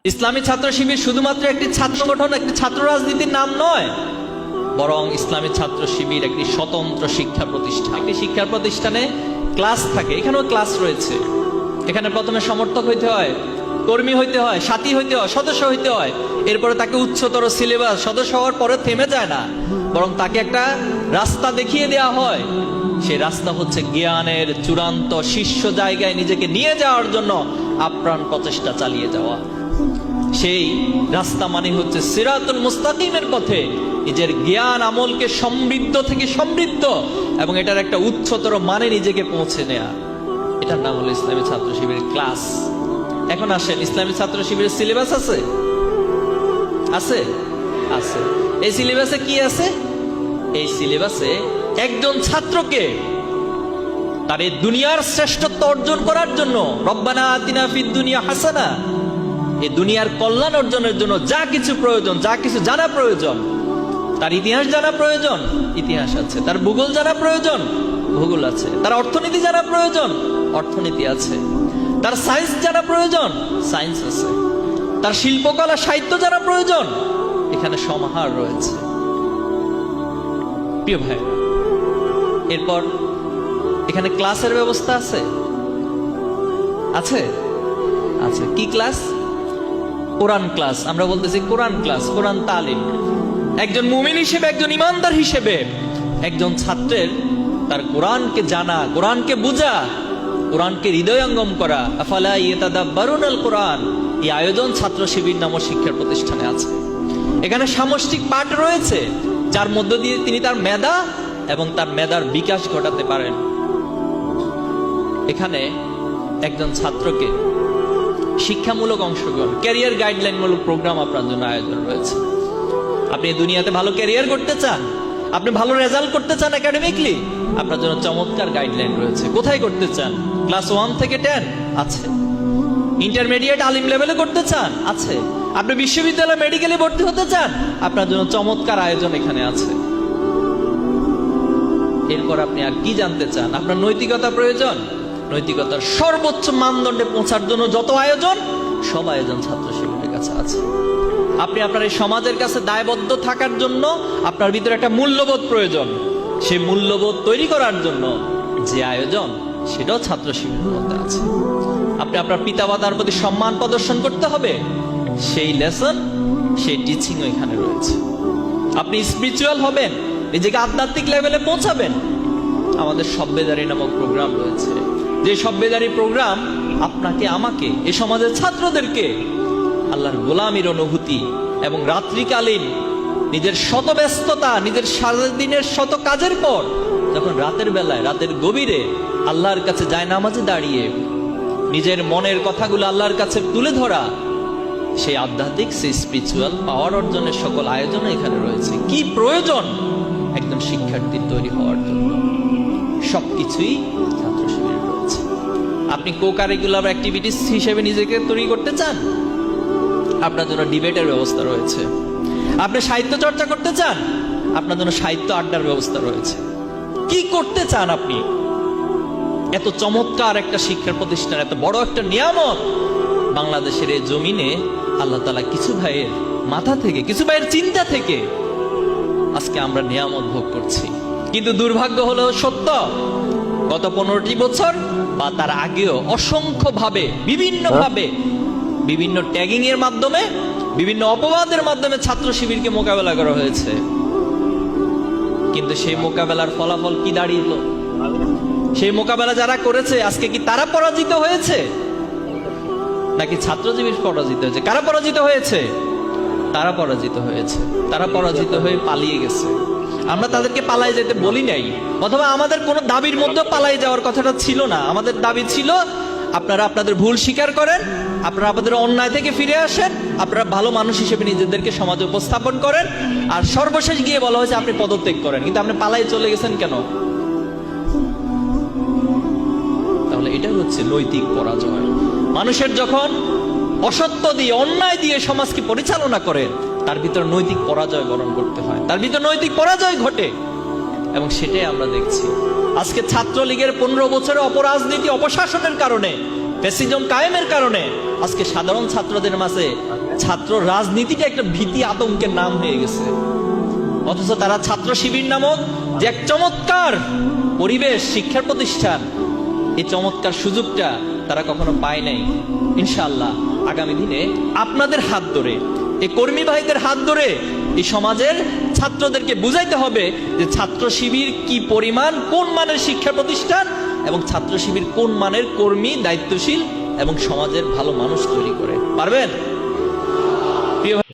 ইসলামী ছাত্র শিবির শুধুমাত্র একটি ছাত্র সংগঠন, একটি ছাত্র রাজনীতির নাম নয়, বরং ইসলামী ছাত্র শিবির একটি স্বতন্ত্র শিক্ষা প্রতিষ্ঠান। একটি শিক্ষা প্রতিষ্ঠানে ক্লাস থাকে, এখানেও ক্লাস রয়েছে। এখানে প্রথমে সমর্থক হইতে হয়, কর্মী হইতে হয়, সাথী হইতে হয়, সদস্য হইতে হয়। এরপরে তাকে উচ্চতর সিলেবাস, সদস্য হওয়ার পরে থেমে যায় না, বরং তাকে একটা রাস্তা দেখিয়ে দেওয়া হয়। সেই রাস্তা হচ্ছে জ্ঞানের চূড়ান্ত শীর্ষ জায়গায় নিজেকে নিয়ে যাওয়ার জন্য আপ্রাণ প্রচেষ্টা চালিয়ে যাওয়া। সেই রাস্তা মানে হচ্ছে সিরাতুল মুস্তাকিমের পথে নিজের জ্ঞান আমলকে সমৃদ্ধ থেকে সমৃদ্ধ এবং এটার একটা উচ্চতর মানে নিজেকে পৌঁছে নেয়া। এটার নাম হলো ইসলামী ছাত্র শিবিরের ক্লাস। এখন আসেন, ইসলামী ছাত্র শিবিরের সিলেবাস আছে? আছে, আছে। এই সিলেবাসে কি আছে? এই সিলেবাসে একজন ছাত্রকে তার এই দুনিয়ার শ্রেষ্ঠত্ব অর্জন করার জন্য, রব্বানা আতিনা ফিদ দুনিয়া হাসানা, এই দুনিয়ার কল্যাণ অর্জনের জন্য যা কিছু প্রয়োজন, যা কিছু জানা প্রয়োজন, তার ইতিহাস জানা প্রয়োজন, ইতিহাস আছে। তার ভূগোল জানা প্রয়োজন, ভূগোল আছে। তার অর্থনীতি জানা প্রয়োজন, অর্থনীতি আছে। তার সায়েন্স জানা প্রয়োজন, সায়েন্স আছে। তার শিল্পকলা সাহিত্য জানা প্রয়োজন, এখানে সমাহার রয়েছে। প্রিয় ভাই, এরপর এখানে ক্লাসের ব্যবস্থা আছে, আছে, আছে। কি ক্লাস? কোরআন ক্লাস। আমরা বলতেছি কোরআন ক্লাস, কোরআন তালিম। একজন মুমিন হিসেবে, একজন ইমানদার হিসেবে একজন ছাত্রের তার কোরআনকে জানা, কোরআনকে বুঝা, কোরআনকে হৃদয়ঙ্গম করা, আফালা ইয়াতাদাব্বারুনাল কোরআন, এই আয়োজন ছাত্র শিবির নামক শিক্ষা প্রতিষ্ঠানে আছে। এখানে সামষ্টিক পাঠ রয়েছে, যার মধ্য দিয়ে তিনি তার মেধা এবং তার মেধার বিকাশ ঘটাতে পারেন। এখানে একজন ছাত্রকে শিক্ষামূলক অংশগ্রহণ, ক্যারিয়ার গাইডলাইন মূলক প্রোগ্রাম আপনার জন্য আয়োজন রয়েছে। আপনি দুনিয়াতে ভালো ক্যারিয়ার করতে চান, আপনি ভালো রেজাল্ট করতে চান একাডেমিকলি, আপনার জন্য চমৎকার গাইডলাইন রয়েছে। কোথায় করতে চান? ক্লাস 1 থেকে 10 আছে। ইন্টারমিডিয়েট আলিম লেভেলে করতে চান, আছে। আপনি বিশ্ববিদ্যালয় মেডিকেলে ভর্তি হতে চান, আপনার জন্য চমৎকার আয়োজন এখানে আছে। এরপর আপনি আর কি জানতে চান? আপনার নৈতিকতা প্রয়োজন, নৈতিকতার সর্বোচ্চ মানদণ্ডে পৌঁছার জন্য যত আয়োজন, সব আয়োজন ছাত্র শিবিরের কাছে আছে। আপনি আপনার এই সমাজের কাছে দায়বদ্ধ থাকার জন্য আপনার ভিতরে একটা মূল্যবোধ প্রয়োজন। সেই মূল্যবোধ তৈরি করার জন্য যে আয়োজন, সেটাও ছাত্র শিবিরের মধ্যে আছে। আপনি আপনার পিতামাতার প্রতি সম্মান প্রদর্শন করতে হবে, সেই লেসন, সেই টিচিং এখানে রয়েছে। আপনি স্পিরিচুয়াল হবেন, নিজেকে আধ্যাত্মিক লেভেলে পৌঁছাবেন, আমাদের সভ্যদারি নামক প্রোগ্রাম রয়েছে। যে সভ্যদারি প্রোগ্রাম আপনাকে, আমাকে, এই সমাজের ছাত্রদেরকে আল্লাহর গোলামির অনুভূতি এবং রাত্রিকালীন নিজের শত ব্যস্ততা, নিজের সারাদিনের শত কাজের পর যখন রাতের বেলায়, রাতের গভীরে আল্লাহর কাছে যায় নামাজে দাঁড়িয়ে নিজের মনের কথাগুলো আল্লাহর কাছে তুলে ধরা, সেই আধ্যাত্মিক, সেই স্পিরিচুয়াল পাওয়ার অর্জনের সকল আয়োজন এখানে রয়েছে। কি প্রয়োজন একজন শিক্ষার্থীর তৈরি হওয়ার জন্য? সবকিছুই ছাত্র শিবিরে রয়েছে। আপনি কো কারিকুলার অ্যাক্টিভিটিস হিসেবে নিজেকে তৈরি করতে চান, আপনার জন্য ডিবেটের ব্যবস্থা রয়েছে। আপনি সাহিত্য চর্চা করতে চান, আপনার জন্য সাহিত্য আড্ডার ব্যবস্থা রয়েছে। কি করতে চান আপনি? এত চমৎকার একটা শিক্ষা প্রতিষ্ঠান, এত বড় একটা নিয়ামত বাংলাদেশের এই জমিনে আল্লাহ তাআলা কিছু ভাইয়ের মাথা থেকে, কিছু ভাইয়ের চিন্তা থেকে আজকে আমরা নিয়ামত ভোগ করছি। কিন্তু দুর্ভাগ্য হলো সত্য, গত 15টি বছর বা তার আগেও অসংখ্য ভাবে, বিভিন্ন ভাবে, বিভিন্ন ট্যাগিং এর মাধ্যমে, বিভিন্ন অপবাদের মাধ্যমে ছাত্র শিবিরকে মোকাবেলা করা হয়েছে। কিন্তু সেই মোকাবেলার ফলাফল কি দাঁড়িয়েছিল? সেই মোকাবেলা যারা করেছে আজকে কি তারা পরাজিত হয়েছে, নাকি ছাত্র শিবির পরাজিত হয়েছে? কারা পরাজিত হয়েছে? তারা পরাজিত হয়েছে। তারা পরাজিত হয়ে পালিয়ে গেছে। আমরা তাদেরকে পালাই যেতে বলি নাই, অথবা আমাদের কোনো দাবির মধ্যে পালাই যাওয়ার কথাটা ছিল না। আমাদের দাবি ছিল, আপনারা আপনাদের ভুল স্বীকার করেন, আপনারা আপনাদের অন্যায় থেকে ফিরে আসেন, আপনারা ভালো মানুষ হিসেবে নিজেদেরকে সমাজে উপস্থাপন করেন, আর সর্বশেষ গিয়ে বলা হয়েছে আপনি পদত্যাগ করেন। কিন্তু আপনি পালাই চলে গেছেন কেন? তাহলে এটা হচ্ছে নৈতিক পরাজয়। মানুষের যখন অসত্য দিয়ে, অন্যায় দিয়ে সমাজকে পরিচালনা করে, তার ভিতর নৈতিক পরাজয় বরণ করতে হয়, তার ভিতর নৈতিক পরাজয় ঘটে। এবং সেটাই আমরা দেখছি আজকে ছাত্রলীগের 15 বছরের অপরাজনীতি, অপশাসনের কারণে ফ্যাসিজম কায়েমের কারণে আজকে সাধারণ ছাত্রদের মাঝে ছাত্র রাজনীতিটা একটা ভীতি আতঙ্কের নাম হয়ে গেছে। অথচ তারা ছাত্র শিবির নামক যে এক চমৎকার পরিবেশ, শিক্ষা প্রতিষ্ঠান, এই চমৎকার সুযোগটা তারা কখনো পায় নাই। ইনশাআল্লাহ আগামী দিনে আপনাদের হাত ধরে, এই কর্মী ভাইদের হাত ধরে এই সমাজের ছাত্রদেরকে বুঝাইতে হবে যে ছাত্র শিবির কি পরিমাণ, কোন মানের শিক্ষা প্রতিষ্ঠান, এবং ছাত্র শিবির কোন মানের কর্মী, দায়িত্বশীল এবং সমাজের ভালো মানুষ তৈরি করে। পারবেন?